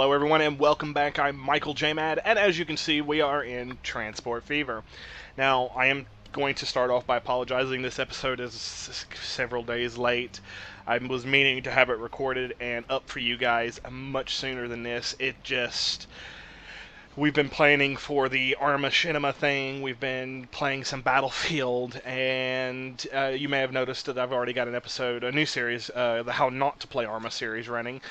Hello everyone and welcome back. I'm MichaelJMAD, and as you can see we are in Transport Fever. Now I am going to start off by apologizing. This episode is several days late. I was meaning to have it recorded and up for you guys much sooner than this. We've been planning for the Arma Cinema thing, we've been playing some Battlefield, and you may have noticed that I've already got a new series, the How Not to Play Arma series running.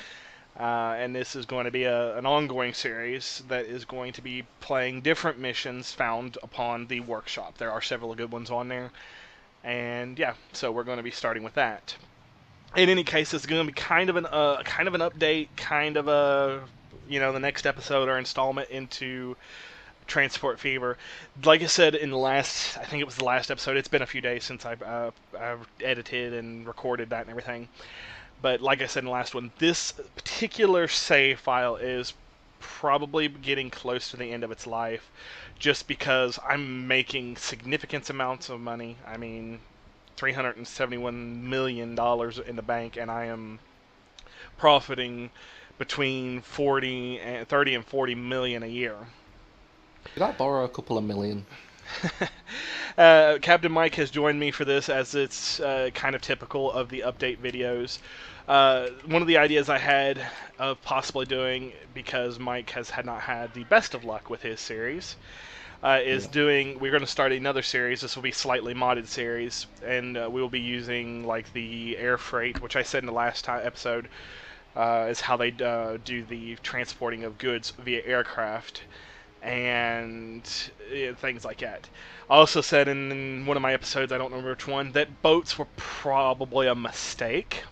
And this is going to be an ongoing series that is going to be playing different missions found upon the workshop. There are several good ones on there, and yeah, so we're going to be starting with that. In any case, it's going to be kind of an update, kind of the next episode or installment into Transport Fever. Like I said in I think it was the last episode. It's been a few days since I've edited and recorded that and everything. But like I said in the last one, this particular save file is probably getting close to the end of its life, just because I'm making significant amounts of money. I mean, $371 million in the bank, and I am profiting between 30 and 40 million a year. Did I borrow a couple of million? Captain Mike has joined me for this, as it's kind of typical of the update videos. One of the ideas I had of possibly doing, because Mike has not had the best of luck with his series, we're going to start another series. This will be slightly modded series, and we will be using like the air freight, which I said in the last episode is how they do the transporting of goods via aircraft and things like that. I also said in one of my episodes, I don't remember which one, that boats were probably a mistake.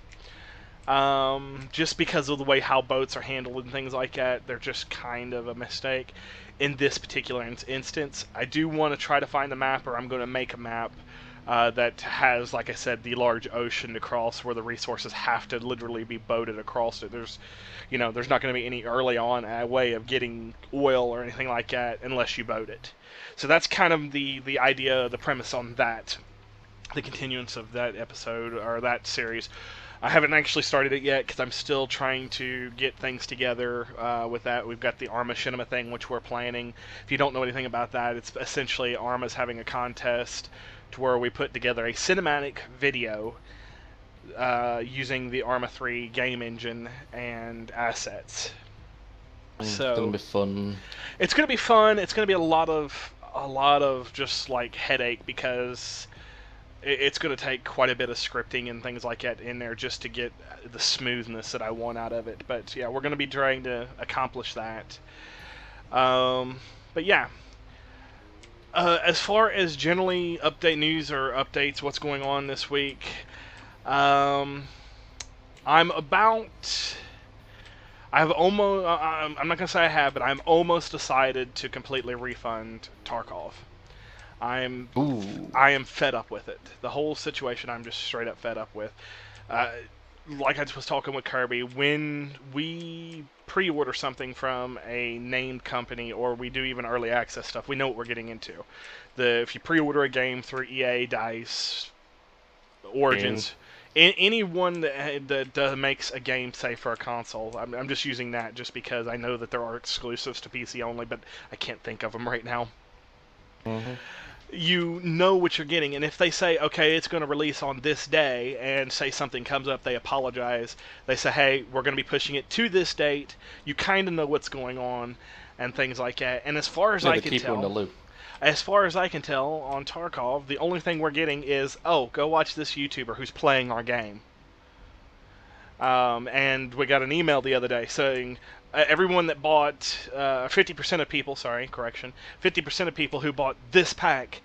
Just because of the way how boats are handled and things like that, they're just kind of a mistake. In this particular instance, I do want to try to find a map, or I'm going to make a map that has, like I said, the large ocean to cross, where the resources have to literally be boated across it. There's not going to be any early on way of getting oil or anything like that unless you boat it. So that's kind of the idea, the premise on that, the continuance of that episode or that series. I haven't actually started it yet because I'm still trying to get things together with that. We've got the Arma Cinema thing, which we're planning. If you don't know anything about that, it's essentially Arma's having a contest to where we put together a cinematic video using the Arma 3 game engine and assets. So it's gonna be fun. It's gonna be fun. It's gonna be a lot of just like headache, because it's going to take quite a bit of scripting and things like that in there just to get the smoothness that I want out of it. But yeah, we're going to be trying to accomplish that. But yeah, as far as generally update news or updates, what's going on this week, I'm almost, I'm not going to say I have, but I'm almost decided to completely refund Tarkov. I am fed up with it. The whole situation I'm just straight up fed up with. Like I was talking with Kirby, when we pre-order something from a named company, or we do even early access stuff, we know what we're getting into. If you pre-order a game through EA, DICE, Origins, anyone that makes a game, say, for a console, I'm just using that just because I know that there are exclusives to PC only, but I can't think of them right now. Mm-hmm. You know what you're getting, and if they say, okay, it's going to release on this day, and say something comes up, they apologize, they say, hey, we're going to be pushing it to this date, you kind of know what's going on, and things like that. And as far as I can tell, in the loop. As far as I can tell on Tarkov, the only thing we're getting is, oh, go watch this YouTuber who's playing our game. And we got an email the other day saying, everyone that bought, 50% of people, 50% of people who bought this pack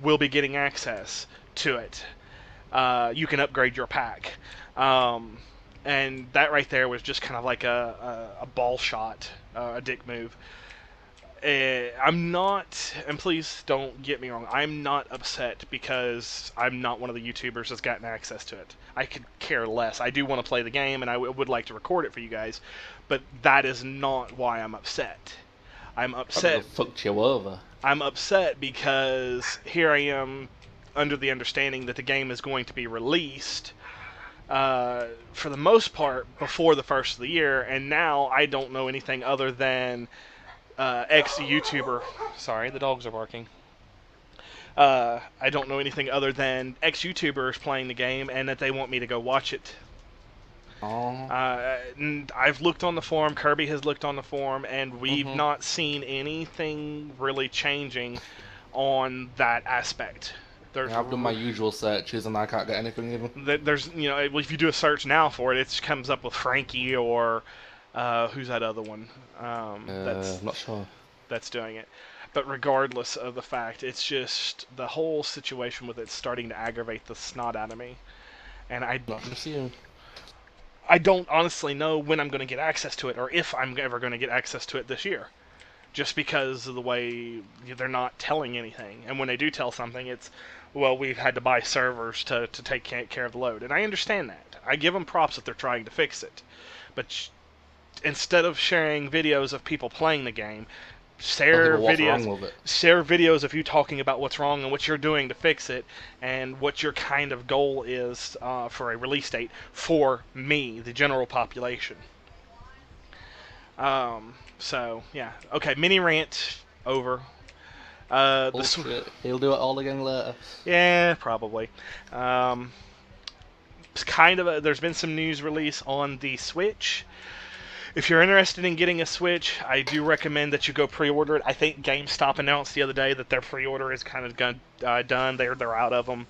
will be getting access to it. You can upgrade your pack. And that right there was just kind of like a ball shot, a dick move. I'm not, and please don't get me wrong, I'm not upset because I'm not one of the YouTubers that's gotten access to it. I could care less. I do want to play the game, and I would like to record it for you guys, but that is not why I'm upset. I'm upset. Fucked you over. I'm upset because here I am under the understanding that the game is going to be released for the most part before the first of the year, and now I don't know anything other than ex-YouTuber. Sorry, the dogs are barking. I don't know anything other than ex-YouTubers playing the game and that they want me to go watch it. Oh. I've looked on the forum, Kirby has looked on the forum, and we've Mm-hmm. not seen anything really changing on that aspect. There's Yeah, I've done my usual searches and I can't get anything even. there's if you do a search now for it, it comes up with Frankie or who's that other one? I'm not sure. That's doing it. But regardless of the fact, it's just the whole situation with it starting to aggravate the snot out of me, and Not just you. I don't honestly know when I'm going to get access to it or if I'm ever going to get access to it this year. Just because of the way they're not telling anything. And when they do tell something, it's, well, we've had to buy servers to take care of the load. And I understand that. I give them props that they're trying to fix it. But instead of sharing videos of people playing the game, Tell people what's wrong with it. share videos of you talking about what's wrong and what you're doing to fix it, and what your kind of goal is for a release date for me, the general population. So yeah, okay. Mini rant over. Bullshit. He'll do it all again later. Yeah, probably. It's kind of there's been some news release on the Switch. If you're interested in getting a Switch, I do recommend that you go pre-order it. I think GameStop announced the other day that their pre-order is kind of done. They're out of them.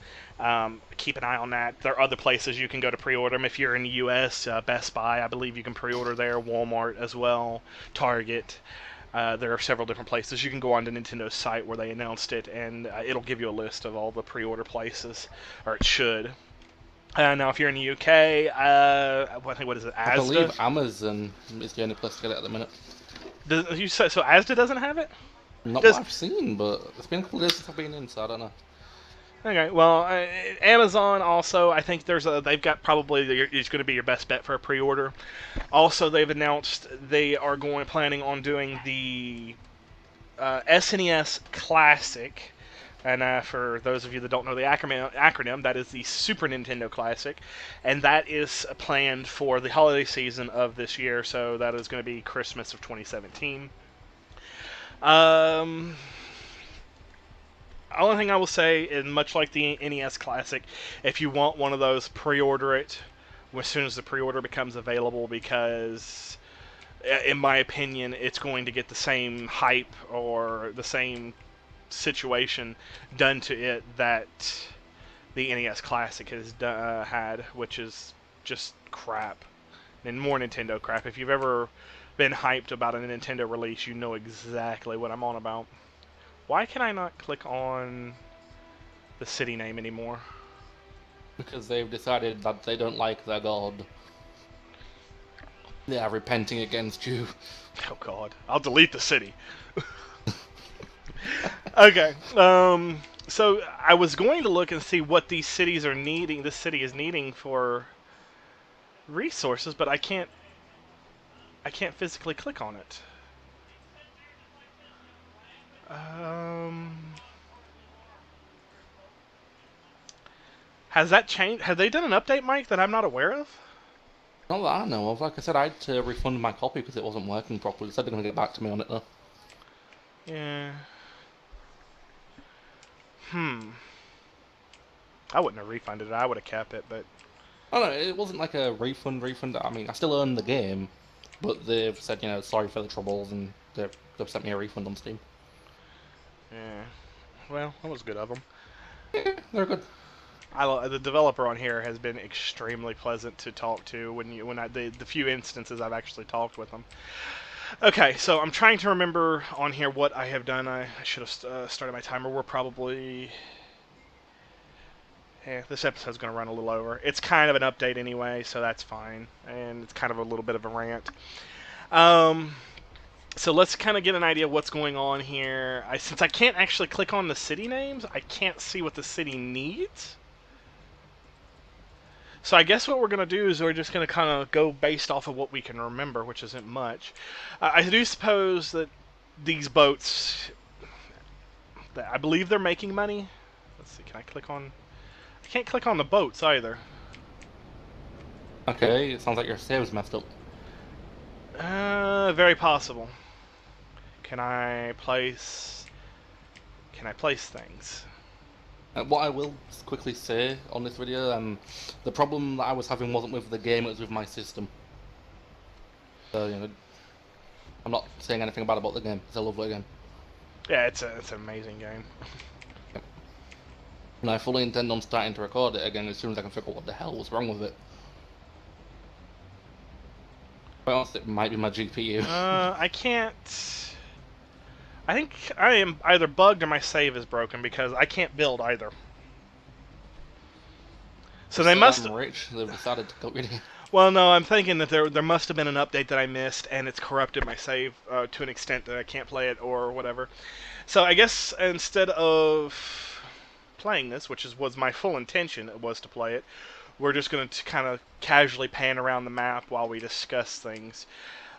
Keep an eye on that. There are other places you can go to pre-order them. If you're in the U.S., Best Buy, I believe you can pre-order there. Walmart as well. Target. There are several different places. You can go on to Nintendo's site where they announced it, and it'll give you a list of all the pre-order places, or it should. Now, if you're in the UK, I think, what is it, I Asda? believe Amazon is the only place to get it at the minute. So Asda doesn't have it? Not Does- what I've seen, but it's been a couple of days since I've been in, so I don't know. Okay, well, Amazon also, I think they've got probably is going to be your best bet for a pre-order. Also, they've announced they are planning on doing the SNES Classic. And for those of you that don't know the acronym, that is the Super Nintendo Classic. And that is planned for the holiday season of this year, so that is going to be Christmas of 2017. Only thing I will say, and much like the NES Classic, if you want one of those, pre-order it as soon as the pre-order becomes available, because in my opinion, it's going to get the same hype or the same situation done to it that the NES Classic has had, which is just crap. And more Nintendo crap. If you've ever been hyped about a Nintendo release, you know exactly what I'm on about. Why can I not click on the city name anymore? Because they've decided that they don't like their god. They are repenting against you. Oh god, I'll delete the city. Okay, so I was going to look and see what these cities are needing, this city is needing for resources, but I can't physically click on it. Has that changed? Have they done an update, Mike, that I'm not aware of? Not that I know of. Like I said, I had to refund my copy because it wasn't working properly. They said they're going to get back to me on it though. Yeah. I wouldn't have refunded it. I would have kept it, but Oh no, it wasn't like a refund. I mean, I still own the game, but they've said, sorry for the troubles, and they've sent me a refund on Steam. yeah. Well, that was good of them. Yeah, they're good. The developer on here has been extremely pleasant to talk to the few instances I've actually talked with them. Okay, so I'm trying to remember on here what I have done. I should have started my timer. We're probably... Yeah, this episode's going to run a little over. It's kind of an update anyway, so that's fine. And it's kind of a little bit of a rant. So let's kind of get an idea of what's going on here. Since I can't actually click on the city names, I can't see what the city needs. So I guess what we're going to do is we're just going to kind of go based off of what we can remember, which isn't much. I do suppose that these boats, I believe they're making money. Let's see, can I click on... I can't click on the boats either. Okay, it sounds like your save's messed up. Very possible. Can I place? Can I place things? What I will quickly say on this video, the problem that I was having wasn't with the game, it was with my system. So, I'm not saying anything bad about the game. It's a lovely game. Yeah, it's an amazing game. And I fully intend on starting to record it again as soon as I can figure out what the hell was wrong with it. Quite honestly, it might be my GPU. I can't. I think I am either bugged or my save is broken because I can't build either. So they must. I'm rich. They've decided to go rid of it. Well, no, I'm thinking that there must have been an update that I missed, and it's corrupted my save to an extent that I can't play it or whatever. So I guess instead of playing this, which was my full intention, it was to play it, we're just going to kind of casually pan around the map while we discuss things.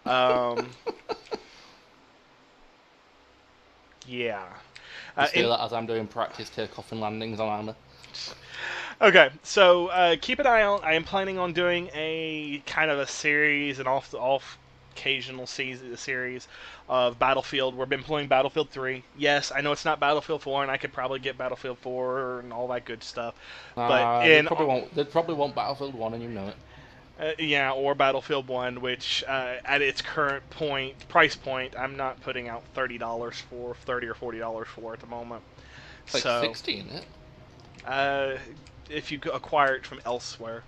Yeah. Just do that as I'm doing practice takeoff and landings on armor. Okay, so keep an eye out. I am planning on doing a kind of a series, an off occasional series of Battlefield. We've been playing Battlefield 3. Yes, I know it's not Battlefield 4, and I could probably get Battlefield 4 and all that good stuff. But they probably won't Battlefield 1, and you know it. Yeah, or Battlefield 1, which at its current price point, I'm not putting out $30 for, $30 or $40 for at the moment. It's like so, 60, isn't it? If you acquire it from elsewhere,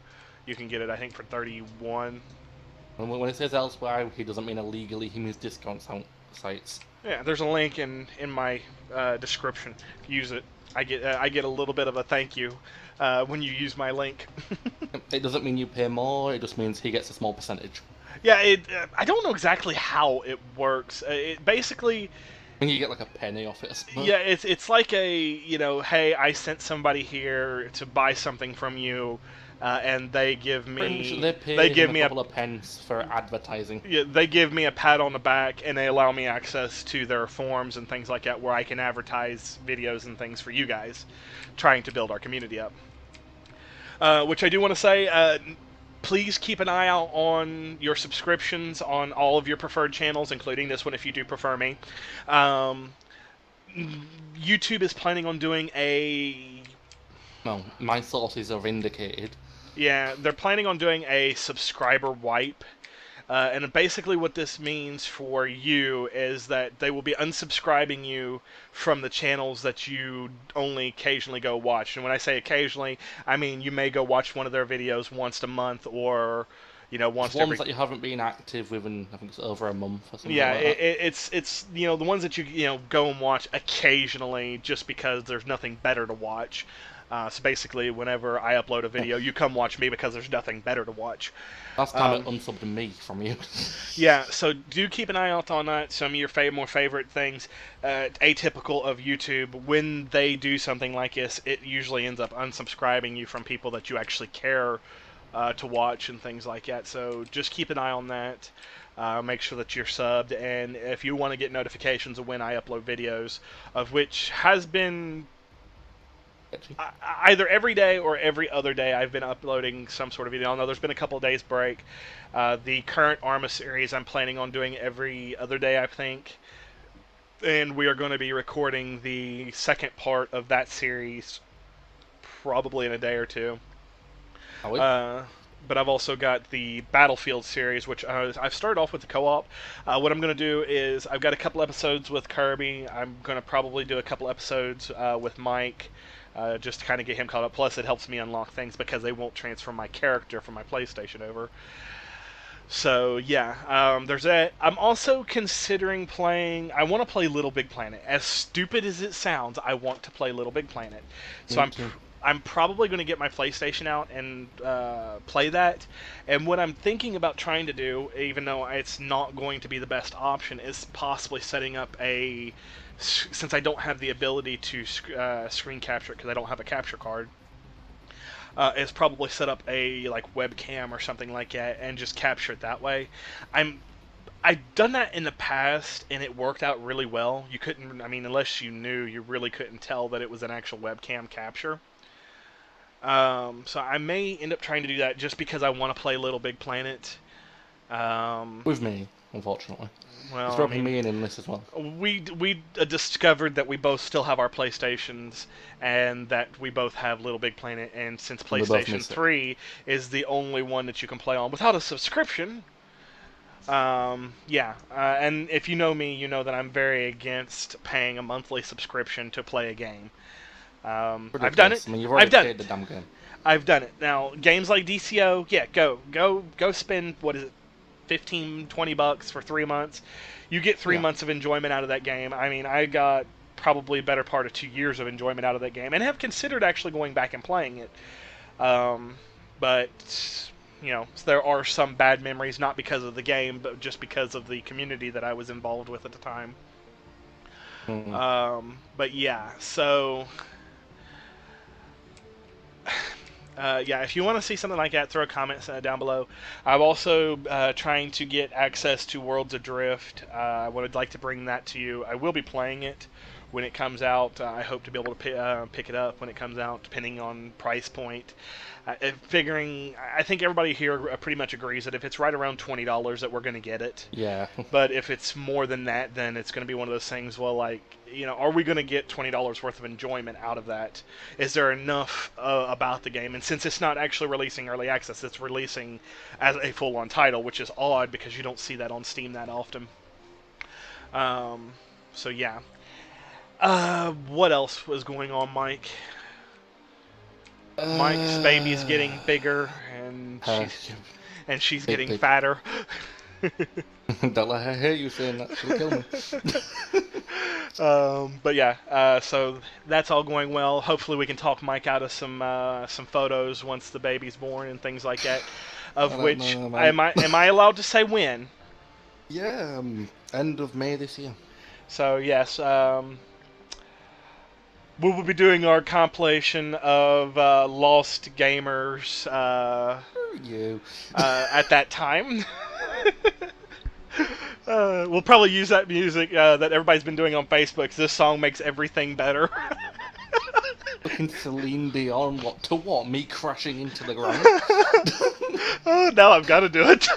you can get it, I think, for 31. When it says elsewhere, he doesn't mean illegally. He means discount sites. Yeah, there's a link in my description. Use it. I get a little bit of a thank you when you use my link. It doesn't mean you pay more. It just means he gets a small percentage. Yeah, I don't know exactly how it works. It basically. I think you get like a penny off it. Yeah, it's like a, hey, I sent somebody here to buy something from you, and they give me a couple of pence for advertising. Yeah, they give me a pat on the back, and they allow me access to their forums and things like that, where I can advertise videos and things for you guys, trying to build our community up. Which I do want to say. Please keep an eye out on your subscriptions on all of your preferred channels, including this one if you do prefer me. YouTube is planning on doing a... Well, my sources have indicated. Yeah, they're planning on doing a subscriber wipe. And basically what this means for you is that they will be unsubscribing you from the channels that you only occasionally go watch. And when I say occasionally, I mean you may go watch one of their videos once a month, or once ones that you haven't been active within, I think it's over a month or something. Yeah, like that. it's the ones that you go and watch occasionally just because there's nothing better to watch. So basically, whenever I upload a video, you come watch me because there's nothing better to watch. That's kind of unsubbed me from you. Yeah, so do keep an eye out on that. Some of your more favorite things, atypical of YouTube, when they do something like this, it usually ends up unsubscribing you from people that you actually care to watch and things like that. So just keep an eye on that. Make sure that you're subbed, and if you want to get notifications of when I upload videos, of which has been either every day or every other day, I've been uploading some sort of video. I know there's been a couple of days break. The current Arma series I'm planning on doing every other day, I think. And we are going to be recording the second part of that series probably in a day or two. But I've also got the Battlefield series, which I've started off with the co-op. What I'm going to do is I've got a couple episodes with Kirby. I'm going to probably do a couple episodes with Mike. Just to kind of get him caught up. Plus, it helps me unlock things because they won't transfer my character from my PlayStation over. So, yeah, there's that. I'm also considering playing... I want to play Little Big Planet. As stupid as it sounds, I want to play Little Big Planet. So I'm probably going to get my PlayStation out and play that. And what I'm thinking about trying to do, even though it's not going to be the best option, is possibly setting up a... Since I don't have the ability to screen capture it because I don't have a capture card, is probably set up a webcam or something like that and just capture it that way. I've done that in the past and it worked out really well. You couldn't, unless you knew, you really couldn't tell that it was an actual webcam capture. So I may end up trying to do that just because I want to play Little Big Planet. With me, unfortunately. It's Well, I roping mean, me in this as well. we discovered that we both still have our PlayStations and that we both have Little Big Planet, and since And we both PlayStation miss it. 3 is the only one that you can play on without a subscription, yeah, and if you know me, you know that I'm very against paying a monthly subscription to play a game. I've done it. Ridiculous. I mean, you've I've already done paid it. the damn game. I've done it. Now, games like DCO, yeah, go spend, what is it, 15, $20 for 3 months. You get 3 months of enjoyment out of that game. I mean, I got probably a better part of 2 years of enjoyment out of that game, and have considered actually going back and playing it. But there are some bad memories, not because of the game, but just because of the community that I was involved with at the time. But yeah, so yeah, if you want to see something like that, throw a comment down below. I'm also trying to get access to Worlds Adrift. I would like to bring that to you. I will be playing it when it comes out. I hope to be able to pick it up when it comes out, depending on price point. I think everybody here pretty much agrees that if it's right around $20 that we're going to get it. Yeah. But if it's more than that, then it's going to be one of those things, well, like, are we going to get $20 worth of enjoyment out of that? Is there enough about the game? And since it's not actually releasing early access, it's releasing as a full-on title, which is odd because you don't see that on Steam that often. So yeah. What else was going on, Mike? Mike's baby's getting bigger, and she's getting big. fatter. Don't let her hear you saying that. She'll kill me. But yeah, so that's all going well. Hopefully, we can talk Mike out of some photos once the baby's born and things like that. Of which, am I allowed to say when? Yeah, end of May this year. So yes, we will be doing our compilation of Lost Gamers at that time. We'll probably use that music that everybody's been doing on Facebook, 'cause this song makes everything better. Looking Celine Dion, what? Me crashing into the ground? Oh, now I've got to do it.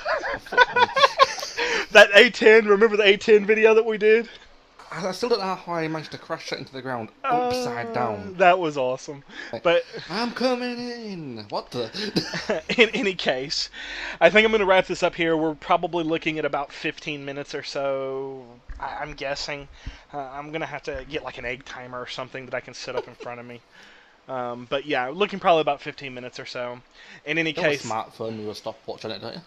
That A10, remember the A10 video that we did? I still don't know how I managed to crash that into the ground upside down. That was awesome. But I'm coming in. What the? In any case, I think I'm going to wrap this up here. We're probably looking at about 15 minutes or so. I'm guessing. I'm going to have to get like an egg timer or something that I can set up in front of me. But yeah, looking probably about 15 minutes or so. In any case, you have a smartphone with a stopwatch on it, don't you?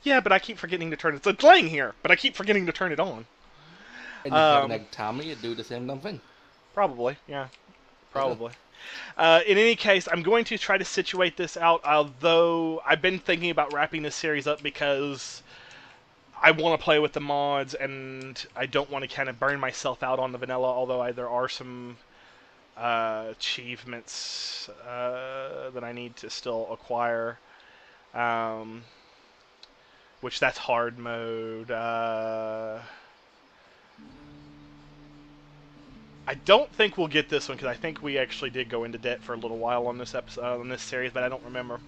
Yeah, but I keep forgetting to turn it. It's playing here, but I keep forgetting to turn it on. And if you have an egg timer, you'd do the same damn thing. Probably, yeah. Probably. In any case, I'm going to try to situate this out, although I've been thinking about wrapping this series up because I want to play with the mods, and I don't want to kind of burn myself out on the vanilla, although there are some achievements that I need to still acquire. Which that's hard mode. I don't think we'll get this one because I think we actually did go into debt for a little while on this episode, on this series, but I don't remember.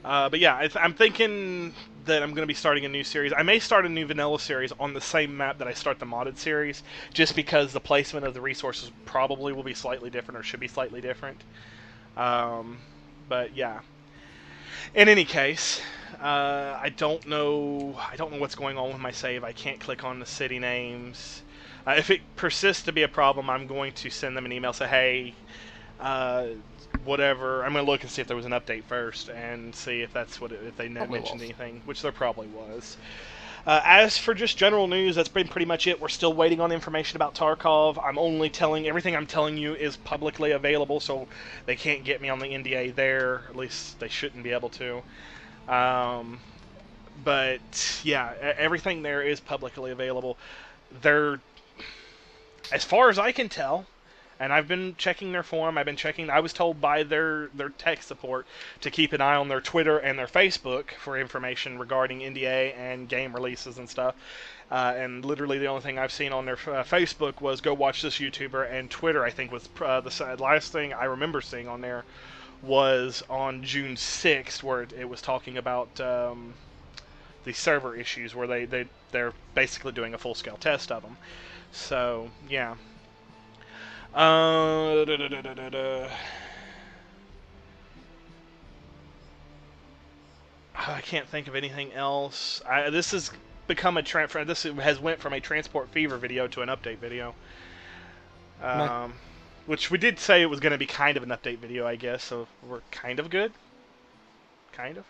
But yeah, I'm thinking that I'm going to be starting a new series. I may start a new vanilla series on the same map that I start the modded series, just because the placement of the resources probably will be slightly different, or should be slightly different. But yeah. In any case, I don't know what's going on with my save. I can't click on the city names. If it persists to be a problem, I'm going to send them an email, say, hey, whatever. I'm going to look and see if there was an update first, and see if that's if they mentioned anything, which there probably was. As for just general news, that's been pretty much it. We're still waiting on information about Tarkov. Everything I'm telling you is publicly available, so they can't get me on the NDA there. At least they shouldn't be able to. But yeah, everything there is publicly available. As far as I can tell, and I've been checking their forum, I was told by their tech support to keep an eye on their Twitter and their Facebook for information regarding NDA and game releases and stuff. And literally the only thing I've seen on their Facebook was go watch this YouTuber, and Twitter, I think, was the last thing I remember seeing on there was on June 6th, where it was talking about the server issues, where they're basically doing a full-scale test of them. So, yeah. Da, da, da, da, da. I can't think of anything else. This has become a This has went from a Transport Fever video to an update video. Which we did say it was going to be kind of an update video, I guess. So we're kind of good. Kind of.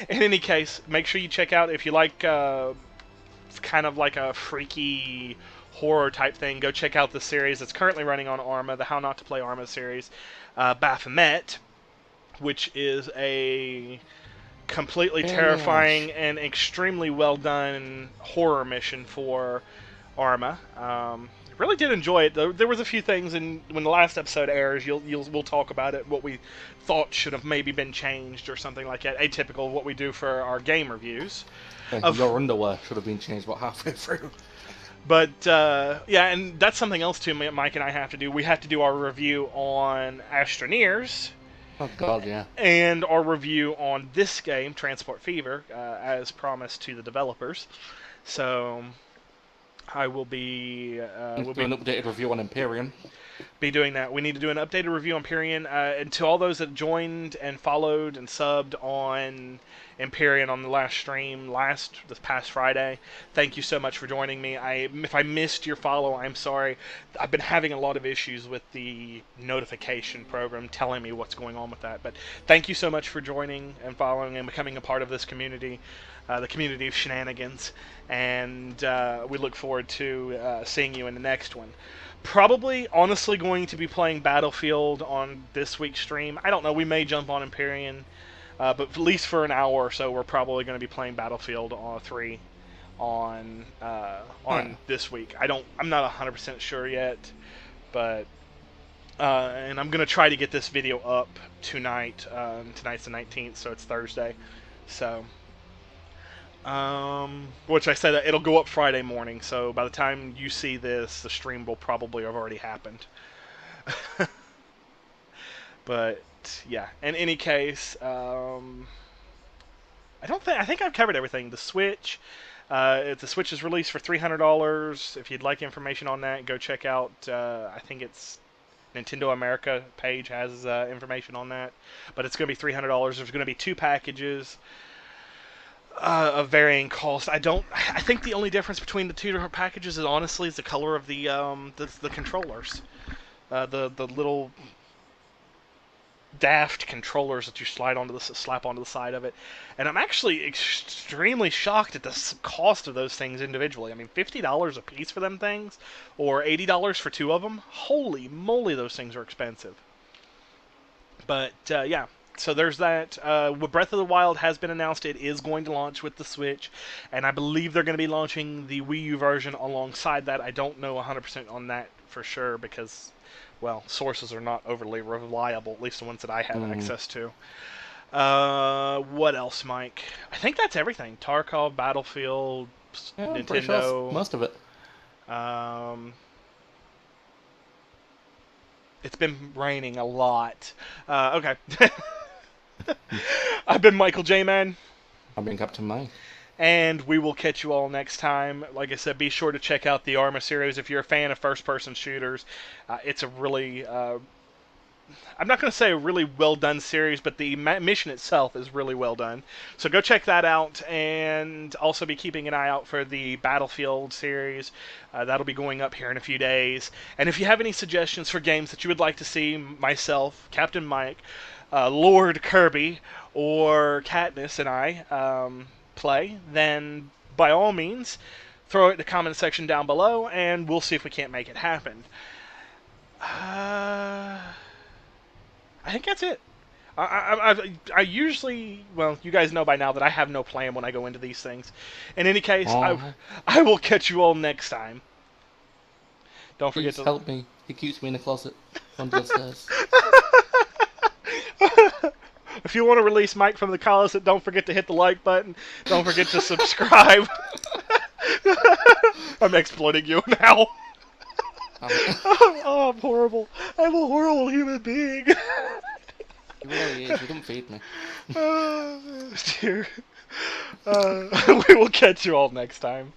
In any case, make sure you check out, if you like kind of like a freaky horror type thing, go check out the series that's currently running on Arma, the How Not to Play Arma series, Baphomet, which is a completely terrifying and extremely well done horror mission for Arma. Really did enjoy it. There was a few things, and when the last episode airs, we'll talk about it. What we thought should have maybe been changed or something like that. Atypical of what we do for our game reviews. Your underwear should have been changed about halfway through. But yeah, and that's something else too. Mike and I have to do. We have to do our review on Astroneers. Oh God, yeah. And our review on this game, Transport Fever, as promised to the developers. So I will be we'll do an updated review on Empyrean. Be doing that. We need to do an updated review on Empyrean. And to all those that joined and followed and subbed on Empyrean on the last stream this past Friday, thank you so much for joining me. If I missed your follow, I'm sorry. I've been having a lot of issues with the notification program telling me what's going on with that. But thank you so much for joining and following and becoming a part of this community, the community of shenanigans. And we look forward to seeing you in the next one. Probably, honestly, going to be playing Battlefield on this week's stream. I don't know. We may jump on Empyrean. But at least for an hour or so, we're probably going to be playing Battlefield 3 on this week. I'm not 100% sure yet, but and I'm going to try to get this video up tonight. Tonight's the 19th, so it's Thursday. So, which I said it'll go up Friday morning. So by the time you see this, the stream will probably have already happened. But yeah, in any case, I think I've covered everything. The Switch, the Switch is released for $300. If you'd like information on that, go check out. I think it's Nintendo America page has information on that, but it's going to be $300. There's going to be 2 packages of varying cost. I think the only difference between the 2 different packages is honestly the color of the controllers, the little daft controllers that you slap onto the side of it. And I'm actually extremely shocked at the cost of those things individually. I mean, $50 a piece for them things, or $80 for 2 of them. Holy moly, those things are expensive. But yeah, so there's that. Breath of the Wild has been announced. It is going to launch with the Switch, and I believe they're going to be launching the Wii U version alongside that. I don't know 100% on that for sure because, well, sources are not overly reliable, at least the ones that I have access to. What else, Mike? I think that's everything. Tarkov, Battlefield, Nintendo. Sure most of it. It's been raining a lot. Okay. I've been MichaelJMAD. I've been Captain Mike. And we will catch you all next time. Like I said, be sure to check out the Arma series if you're a fan of first-person shooters. It's a really, I'm not going to say a really well-done series, but the mission itself is really well done. So go check that out, and also be keeping an eye out for the Battlefield series. That'll be going up here in a few days. And if you have any suggestions for games that you would like to see myself, Captain Mike, Lord Kirby, or Katniss and I play, then by all means throw it in the comment section down below and we'll see if we can't make it happen. I think that's it. I usually, well, you guys know by now that I have no plan when I go into these things. In any case, I will catch you all next time. Don't forget to help me. He keeps me in the closet under the stairs. If you want to release Mike from the closet, don't forget to hit the like button. Don't forget to subscribe. I'm exploiting you now. Oh, I'm horrible. I'm a horrible human being. He really is. He doesn't feed me. Dear. We will catch you all next time.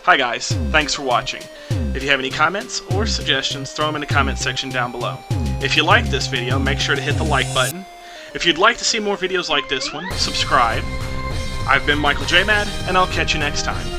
Hi guys, thanks for watching. If you have any comments or suggestions, throw them in the comment section down below. If you like this video, make sure to hit the like button. If you'd like to see more videos like this one, subscribe. I've been MichaelJMAD, and I'll catch you next time.